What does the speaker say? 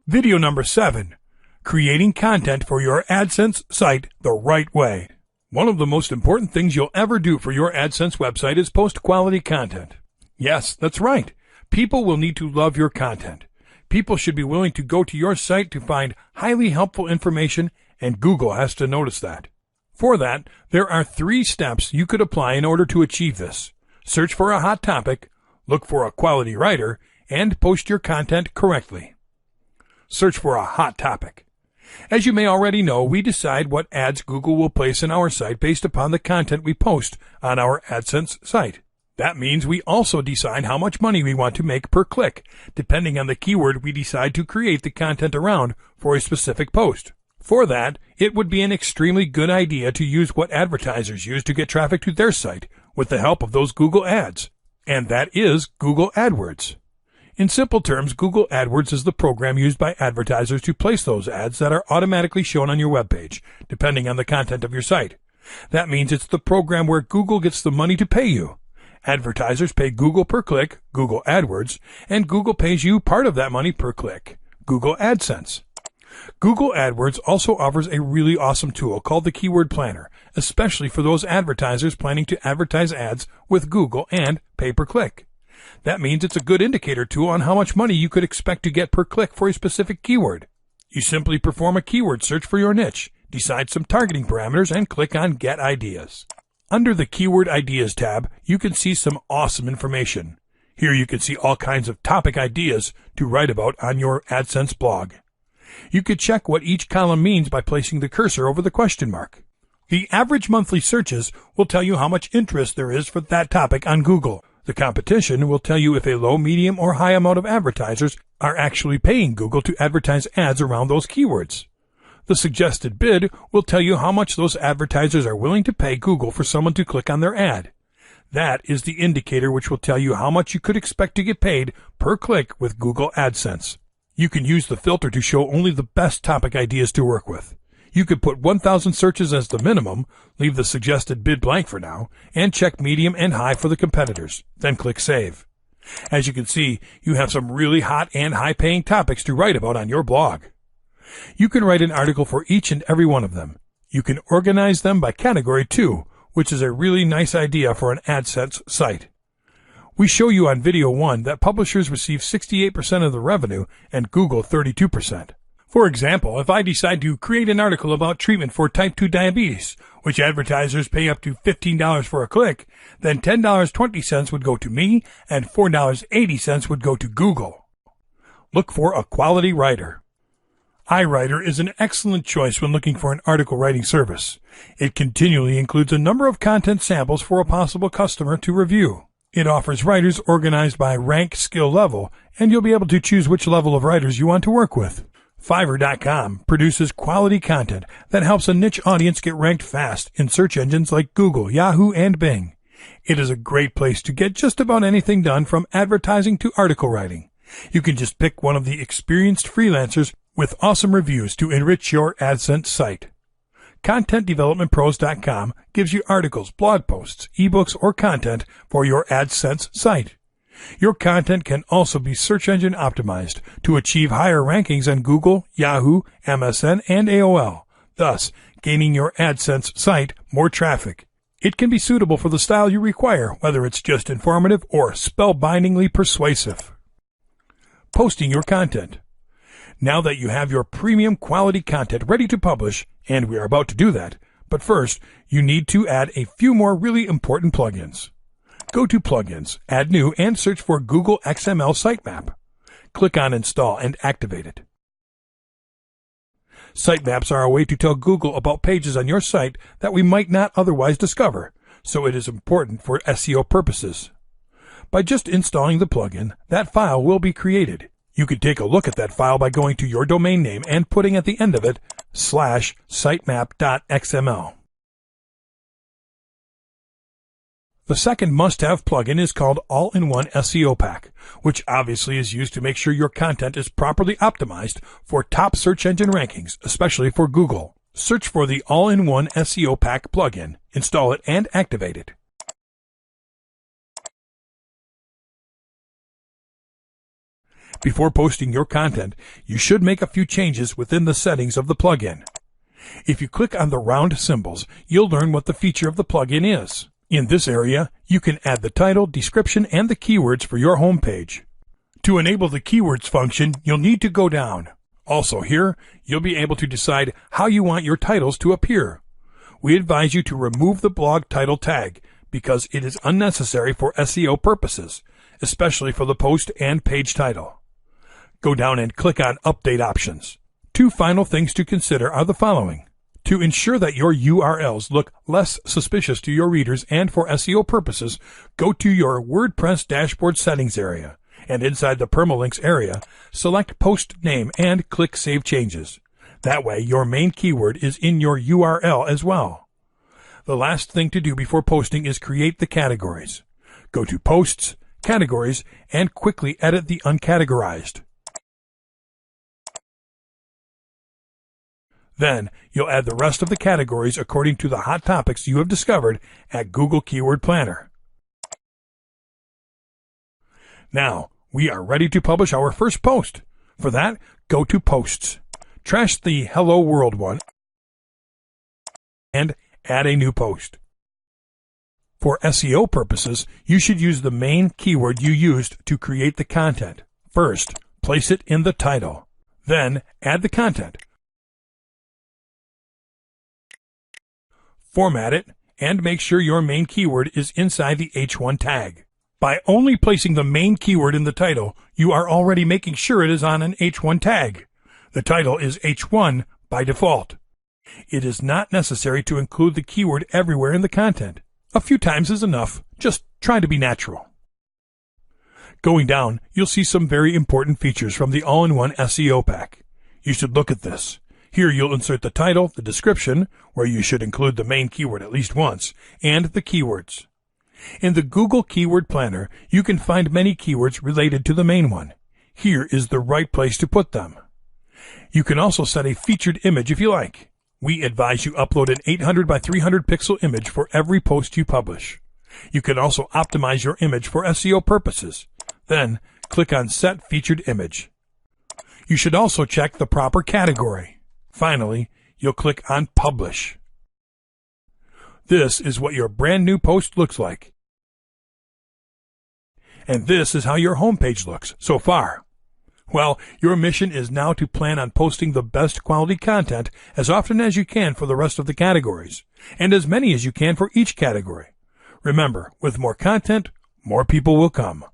Video number 7. Creating content for your AdSense site the right way. One of the most important things you'll ever do for your AdSense website is post quality content. Yes, that's right. People will need to love your content. People should be willing to go to your site to find highly helpful information, and Google has to notice that. For that, there are 3 steps you could apply in order to achieve this. Search for a hot topic, look for a quality writer, and post your content correctly. Search for a hot topic. As you may already know, we decide what ads Google will place in our site based upon the content we post on our AdSense site. That means we also decide how much money we want to make per click, depending on the keyword we decide to create the content around for a specific post. For that, it would be an extremely good idea to use what advertisers use to get traffic to their site with the help of those Google ads. And that is Google AdWords. In simple terms, Google AdWords is the program used by advertisers to place those ads that are automatically shown on your webpage, depending on the content of your site. That means it's the program where Google gets the money to pay you. Advertisers pay Google per click, Google AdWords, and Google pays you part of that money per click, Google AdSense. Google AdWords also offers a really awesome tool called the Keyword Planner, especially for those advertisers planning to advertise ads with Google and pay per click. That means it's a good indicator tool on how much money you could expect to get per click for a specific keyword. You simply perform a keyword search for your niche, decide some targeting parameters, and click on Get Ideas. Under the Keyword Ideas tab, you can see some awesome information. Here you can see all kinds of topic ideas to write about on your AdSense blog. You could check what each column means by placing the cursor over the question mark. The average monthly searches will tell you how much interest there is for that topic on Google. The competition will tell you if a low, medium, or high amount of advertisers are actually paying Google to advertise ads around those keywords. The suggested bid will tell you how much those advertisers are willing to pay Google for someone to click on their ad. That is the indicator which will tell you how much you could expect to get paid per click with Google AdSense. You can use the filter to show only the best topic ideas to work with. You could put 1,000 searches as the minimum, leave the suggested bid blank for now, and check medium and high for the competitors. Then click Save. As you can see, you have some really hot and high-paying topics to write about on your blog. You can write an article for each and every one of them. You can organize them by category too, which is a really nice idea for an AdSense site. We show you on video 1 that publishers receive 68% of the revenue and Google 32%. For example, if I decide to create an article about treatment for type 2 diabetes, which advertisers pay up to $15 for a click, then $10.20 would go to me and $4.80 would go to Google. Look for a quality writer. iWriter is an excellent choice when looking for an article writing service. It continually includes a number of content samples for a possible customer to review. It offers writers organized by rank skill level, and you'll be able to choose which level of writers you want to work with. Fiverr.com produces quality content that helps a niche audience get ranked fast in search engines like Google, Yahoo, and Bing. It is a great place to get just about anything done from advertising to article writing. You can just pick one of the experienced freelancers with awesome reviews to enrich your AdSense site. ContentDevelopmentPros.com gives you articles, blog posts, ebooks, or content for your AdSense site. Your content can also be search engine optimized to achieve higher rankings on Google, Yahoo, MSN, and AOL, thus gaining your AdSense site more traffic. It can be suitable for the style you require, whether it's just informative or spellbindingly persuasive. Posting your content. Now that you have your premium quality content ready to publish, and we are about to do that, but first, you need to add a few more really important plugins. Go to Plugins, Add New, and search for Google XML Sitemap. Click on Install and activate it. Sitemaps are a way to tell Google about pages on your site that we might not otherwise discover, so it is important for SEO purposes. By just installing the plugin, that file will be created. You can take a look at that file by going to your domain name and putting at the end of it /sitemap.xml. The second must-have plugin is called All-in-One SEO Pack, which obviously is used to make sure your content is properly optimized for top search engine rankings, especially for Google. Search for the All-in-One SEO Pack plugin, install it, and activate it. Before posting your content, you should make a few changes within the settings of the plugin. If you click on the round symbols, you'll learn what the feature of the plugin is. In this area, you can add the title, description, and the keywords for your homepage. To enable the keywords function, you'll need to go down. Also here, you'll be able to decide how you want your titles to appear. We advise you to remove the blog title tag because it is unnecessary for SEO purposes, especially for the post and page title. Go down and click on Update Options. Two final things to consider are the following. To ensure that your URLs look less suspicious to your readers and for SEO purposes, go to your WordPress dashboard settings area, and inside the permalinks area, select Post Name and click Save Changes. That way, your main keyword is in your URL as well. The last thing to do before posting is create the categories. Go to Posts, Categories, and quickly edit the uncategorized. Then, you'll add the rest of the categories according to the hot topics you have discovered at Google Keyword Planner. Now, we are ready to publish our first post. For that, go to Posts. Trash the Hello World one and add a new post. For SEO purposes, you should use the main keyword you used to create the content. First, place it in the title. Then, add the content. Format it, and make sure your main keyword is inside the H1 tag. By only placing the main keyword in the title, you are already making sure it is on an H1 tag. The title is H1 by default. It is not necessary to include the keyword everywhere in the content. A few times is enough. Just try to be natural. Going down, you'll see some very important features from the all-in-one SEO pack. You should look at this. Here you'll insert the title, the description, where you should include the main keyword at least once, and the keywords. In the Google Keyword Planner, you can find many keywords related to the main one. Here is the right place to put them. You can also set a featured image if you like. We advise you upload an 800 by 300 pixel image for every post you publish. You can also optimize your image for SEO purposes. Then, click on Set Featured Image. You should also check the proper category. Finally, you'll click on Publish. This is what your brand new post looks like. And this is how your homepage looks so far. Well, your mission is now to plan on posting the best quality content as often as you can for the rest of the categories, and as many as you can for each category. Remember, with more content, more people will come.